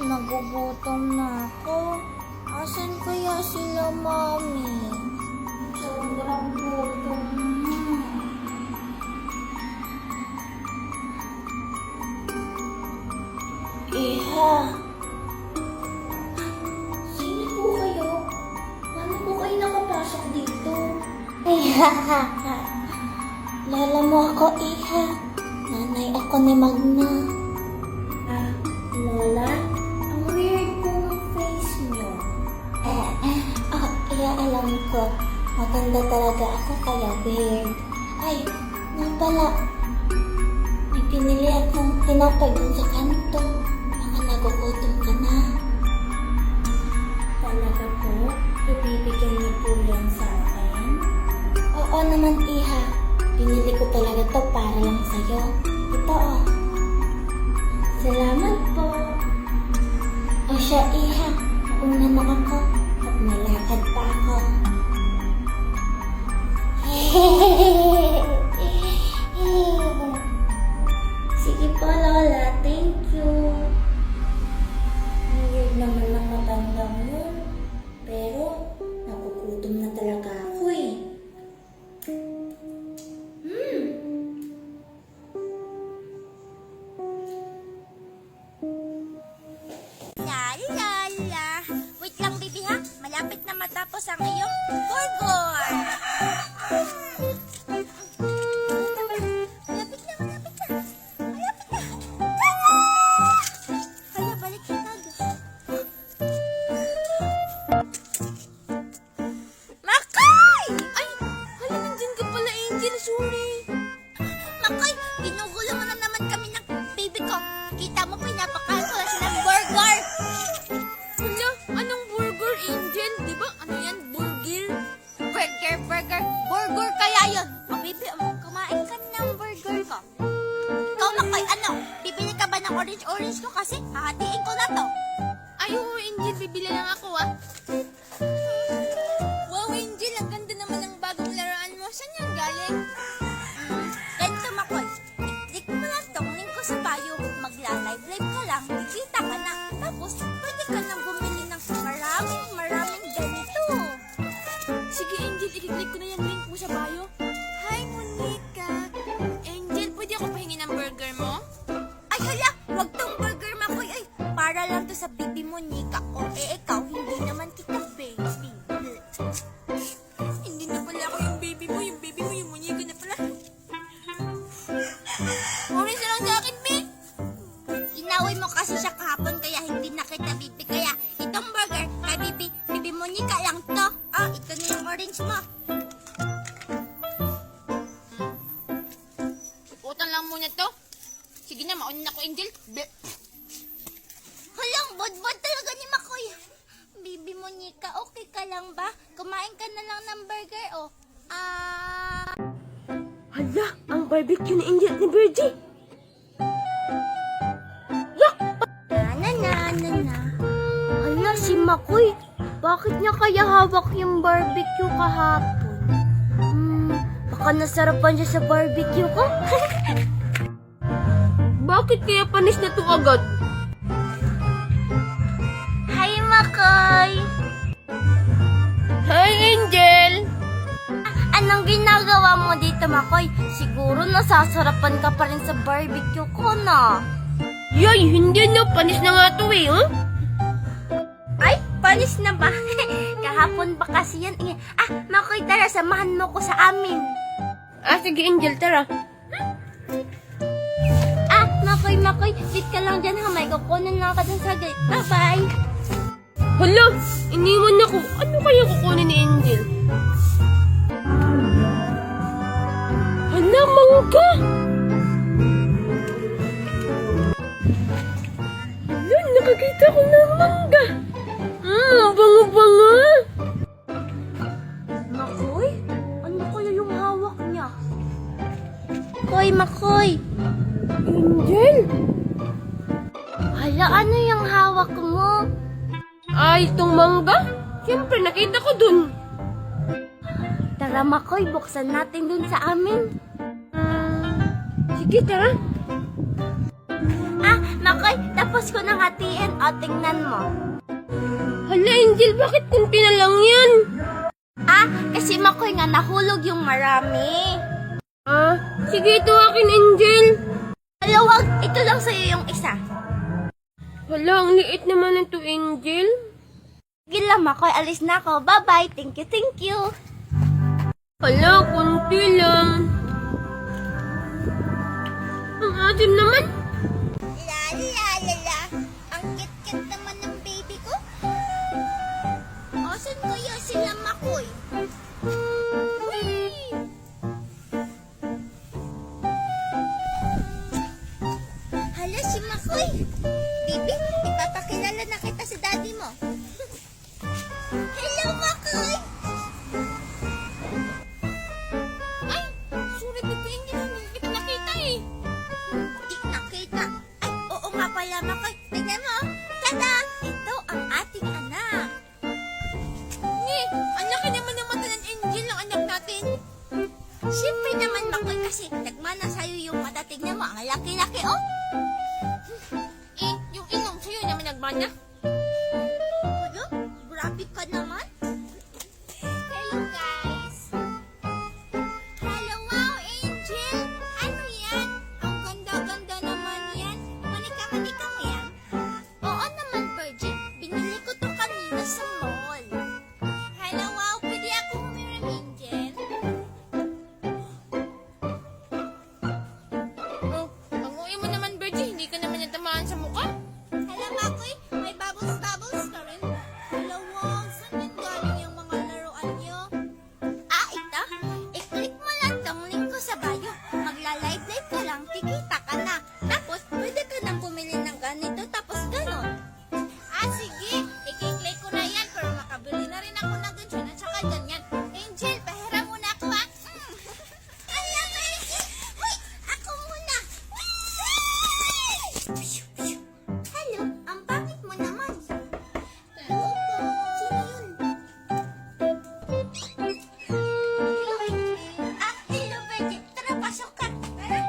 Nagugutom na ako. Asan kaya sila, Mami? Sobrang gutom na. Iha. Sino po kayo? Paano po kayo nakapasok dito? Iha. Lola mo ako, Iha. Nanay ako ni Magna. Lola? Ang weird po ng face niyo. Alam ko. Maganda talaga ako kaya weird. Ay, nang pala. May pinili akong tinapay dun sa kanto. Baka nagugutom ka na. Talaga po? Ibibigay niyo po yan sa akin? Oo naman, Iha. Pinili ko talaga to para lang sa'yo. Ito oh. Salamat po. O siya, Iha. Una na ako at nalakad pa ako. Sige po, Lola. Thank you. Weird naman ang matandang yun. Pero, nagugutom na talaga ako eh. Wait lang, baby, ha? Malapit na matapos ang iyong burger. Malapit na. Hala, balik na tayo. Makay! Ay, hala, nandyan ka pala, Angel. Sorry. Makay, ginugulo mo na naman kami ng baby ko. Kita mo, pinapakain ko na siya ng burger. Hala, anong burger, Angel? Di ba? Ano yan? Burger? Burger. Burger kaya yun. O, baby, kumain ka ng burger ko. Ikaw, Makoy, ano? Bibili ka ba ng orange ko kasi? Hahatiin ko na to. Ay, oo, Angel. Bibili lang ako, ah. Wow, Angel. Ang ganda naman ng bagong laruan mo. Saan yan galing? Ganito, Makoy. I-click mo lang tong link ko sa bio. Magla-live ka lang. Kikita ka na. Tapos, pwede ka nang bumili ng maraming ganito. Sige, Angel. I-click ko na yung link mo sa bio. Hi, Monica. Angel, pwede ako pahingi ng burger mo? Ay, hala! Wag tong burger, Makoy. Ay, para lang to sa baby Monica. O, ikaw, hindi naman kita baby. Hindi na pala ako yung baby mo. Yung baby mo, yung Monica na pala. Orange na lang sa akin, babe. Inaway mo kasi siya kahapon kaya hindi na kita bibi. Kaya itong burger kay bibi Monica lang to. Oh, ito na yung orange mo. Utang lang muna to. Sige na, maunin ako, Angel. Halang, bod-bod talaga ni Makoy. Bibi Monica, okay ka lang ba? Kumain ka na lang ng burger, oh. Hala, ang barbecue ni Angel ni Virgie. Na. Hala, si Makoy. Bakit niya kaya hawak yung barbecue kahapon? Baka nasarapan siya sa barbecue ko? Bakit kaya panis na to agad? Hi, Makoy. Hi, Angel! Anong ginagawa mo dito, Makoy? Siguro nasasarapan ka pa rin sa barbecue ko, na. Yay, hindi na. Panis na nga to eh, huh? Ay, panis na ba? Kahapon pa kasi yan. Makoy, tara, samahan mo ko sa amin. Sige, Angel, tara. Makoy, sit ka lang dyan, ha? May kukunin lang ka dun sa gate. Bye-bye. Hala, iniwan ako. Ano kaya kukunin ni Angel? Hala, mangga! Hala, nakakita ko ng mangga. Bango-bango. Makoy? Ano kaya yung hawak niya? Makoy. Angel? Hala, ano yung hawak mo? Ay, itong mangga? Siyempre, nakita ko dun. Tara, Makoy, buksan natin dun sa amin. Sige, tara. Makoy, tapos Tapos ko nang hatiin, o tingnan mo. Hala, Angel, bakit kunti na lang yan? Ah, kasi Makoy nga nahulog yung marami. Ah, sige, ito akin, Angel. Dalawag, ito lang sa'yo yung isa. Hala, ang liit naman ito, Angel. Sige lang, Makoy, alis na ako. Bye-bye, thank you, thank you. Hala, kunti lang. Ang asim naman. La. Ang kit-kit naman ng baby ko. Asan kaya sila, Makoy? Whee! Hala, si Makoy. Baby, ipapakilala na kita sa daddy mo. Hello, Makoy! Ay, sorry, Baby Angel. Hindi kita nakita eh. Hindi nakita. Ay, oo nga pala, Makoy. Tignan mo. Tada! Ito ang ating anak. Ang laki naman ng mata ng Angel ng anak natin. Siyempre naman, Makoy, kasi nagmana sa'yo yung mata. Tignan mo, ang laki-laki, oh. Eh, yung ilong sa'yo naman nagmana. Hello? Grabe ka naman. Hello, guys. Hello, wow, Angel. Ano yan? Ang ganda-ganda naman yan. Manika mo yan? Oo naman, Virgin. Binili ko to kanina sa mall. Hello, wow. Pwede ako humiram, Angel? Oh, ang uwi mo naman, Virgie. Hindi ka naman natamaan sa mukha. Hello, Makoy. May bubbles ka rin. Hello, wow. Saan yan galing yung mga laruan niyo? Ah, ito? I-click mo lang tong link ko sa bio. Magla-live-live ka lang, kikita ka na. Tapos, pwede ka nang bumili ng ganito, tapos ganon. Ah, sige. I-click ko na yan, pero makabili na rin ako ng ganyan at saka ganyan. Angel, pahiram muna ako, ha? Alam, Angel. Uy, ako muna. Hello, ang pangit mo naman. Hello po. Sino yun? Ah, hello, Virgin. Tara, pasok ka. Tara.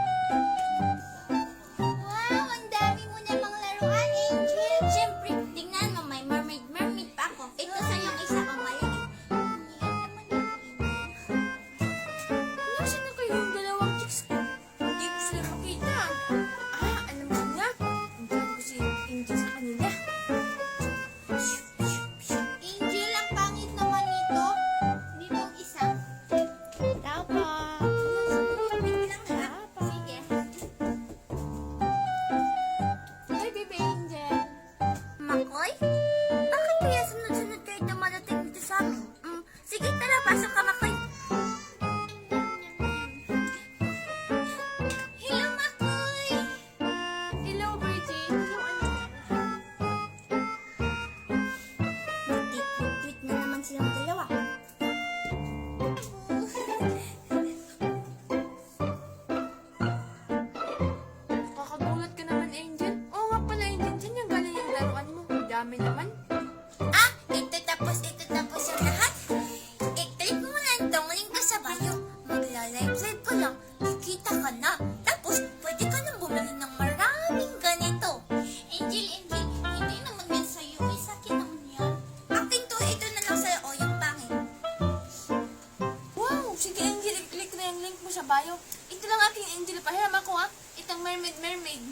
Wow, ang dami mo namang laruan, Angel. Siyempre, tingnan mo, may mermaid pa ako. Ito sa yung isa kong maliit. Nasaan na kayo yung dalawang chicks ko? Hindi ko sila makita. Ah, alam ko na. Hindi ko si Angel sa kanila. Angel, ang pangit naman nito. Dito ang isa. Tao po. Wait lang ha. Sige. Hi, Baby Angel. Makoy? Bakit kaya sunod-sunod kayo dumadating dito sa amin? Sige, tara, pasok ka, Makoy. Hello, Makoy! Hello, Virgie. Yung ano? Tweet na naman silang dalawa. Kakagulat ka naman, Angel. Oo nga pala, Angel. Saan yung galing yung laruan mo? Ang dami naman. Ah, ito tapos yung lahat. I-click mo lang tong link ko sa bio. Magla-live-live ko lang, kikita ka na. Tapos, pwede ka nang bumili ng maraming ganito. Angel, hindi naman yan sa'yo. Sa akin naman yan. Akin to, ito na lang sa'yo. O, yung pangit. Wow! Sige, Angel. I-click na yung link mo sa bio. Ito lang aking Angel. Pahiram ako, ha? Itong mermaid.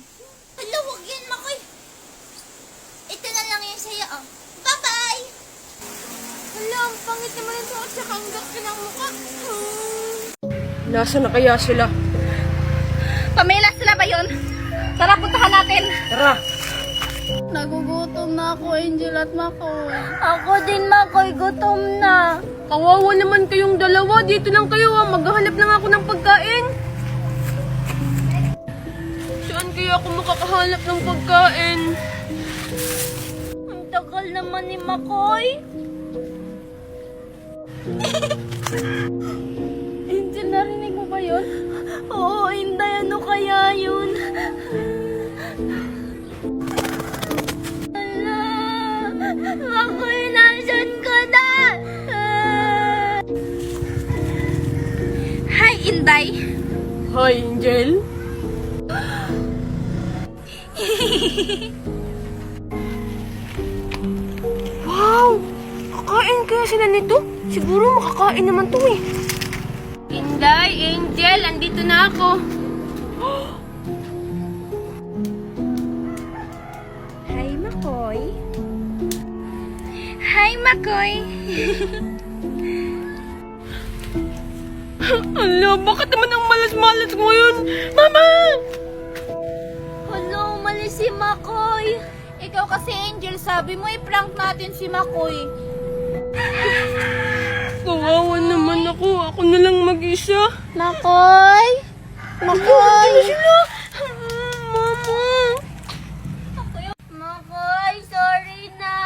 Hala, huwag yan, Makoy. Ito na lang yan sa'yo, oh. Bye-bye! Hala, ang pangit naman ito at saka ang gaki ng mukha. Nasaan na kaya sila? Pamela, sila ba yun? Tara, puntahan natin. Tara! Nagugutom na ako, Angel at Makoy. Ako din, Makoy. Gutom na. Kawawa naman kayong dalawa. Dito lang kayo, ha? Maghahanap lang ako ng pagkain. Saan kaya ako makakahanap ng pagkain? Ang tagal naman ni Makoy. Angel, narinig mo ba yun? Oo, Inday. Ano kaya yun? Hala! Makoy, nasan ka na? Hi, Inday. Hi, Angel. kaya sila nito? Siguro makakain naman to eh. Inday, Angel, andito na ako. Hi, Makoy. Hi, Makoy. Ala, bakit naman ang malas-malas ngayon? Mama! Hala, umalis si Makoy. Ikaw kasi, Angel, sabi mo i-prank natin si Makoy. Kawawa naman ako. Ako na lang mag-isa. Makoy! Makoy! Sila! Mama! Makoy, sorry na.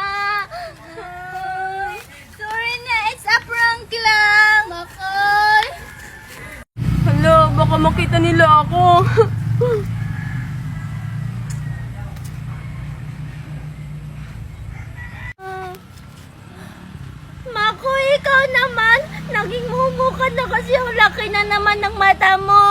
Sorry na, it's a prank lang. Makoy. Hala, baka makita nila ako. Makoy, ikaw naman. Naging mumu ka na kasi ang laki na naman ng mata mo.